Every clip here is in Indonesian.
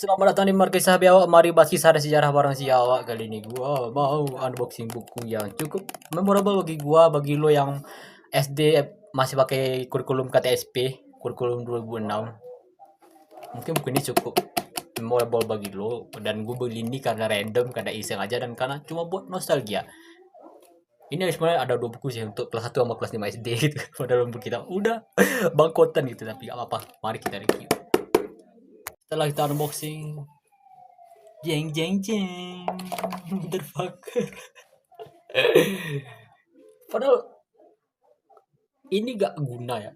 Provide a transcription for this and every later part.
Selamat datang di Markisah Biawak. Mari bahas kisah dan sejarah bareng si Awak. Kali ini gua mau unboxing buku yang cukup memorable bagi gua, bagi lo yang SD masih pakai kurikulum KTSP, kurikulum 2006. Mungkin buku ini cukup memorable bagi lo dan gue beli ini karena random, karena iseng aja dan karena cuma buat nostalgia. Ini sebenarnya ada dua buku sih untuk kelas 1 sama kelas 5 SD gitu. Padahal buku kita udah bangkotan gitu tapi gak apa-apa. Mari kita review. Setelah kita unboxing, jeng jeng jeng, motherfucker. Padahal ini gak guna ya,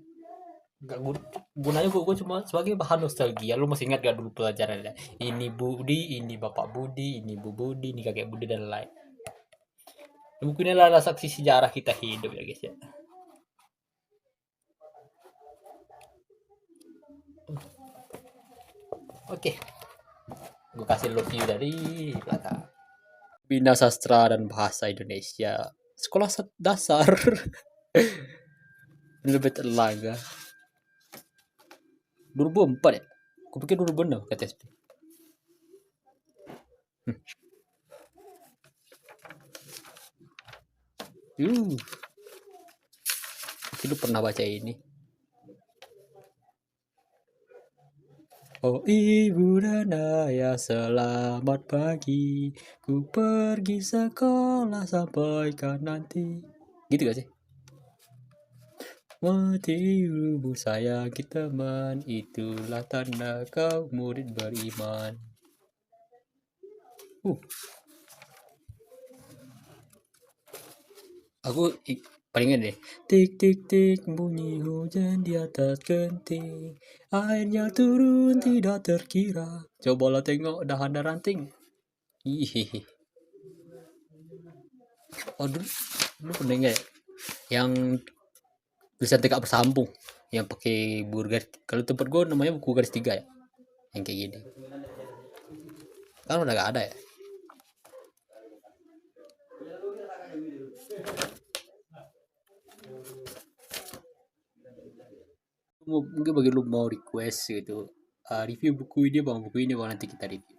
gak guna. Gunanya gue cuma sebagai bahan nostalgia. Lu masih ingat gak dulu pelajarannya? Ini Budi, ini Bapak Budi, ini Bu Budi, ini Kakek Budi dan lain. Buku ini adalah saksi sejarah kita hidup ya guys ya. Oke, gue kasih lo view dari belakang. Bina Sastra dan Bahasa Indonesia, sekolah dasar. Lebih Telaga 2004 ya? Aku pikir 2006 KTSP. Mungkin lu pernah baca ini. Oh ibu dan ayah selamat pagi, ku pergi sekolah sampaikan nanti. Gitu gak sih? Mati ibu sayang kita teman, itulah tanda kau murid beriman. Aku paling ingat deh. Tik tik tik bunyi hujan di atas genting, airnya turun tidak terkira. Cobalah tengok dahan dan ranting. Hihihi. Oh dulu pernah ingat ya? Yang tulisan tegak bersambung, yang pakai burger. Kalau tempat gue namanya buku garis 3 ya, yang kayak gini. Kan udah gak ada ya. Mungkin bagi lu mau request gitu, review buku ini bang, nanti kita review.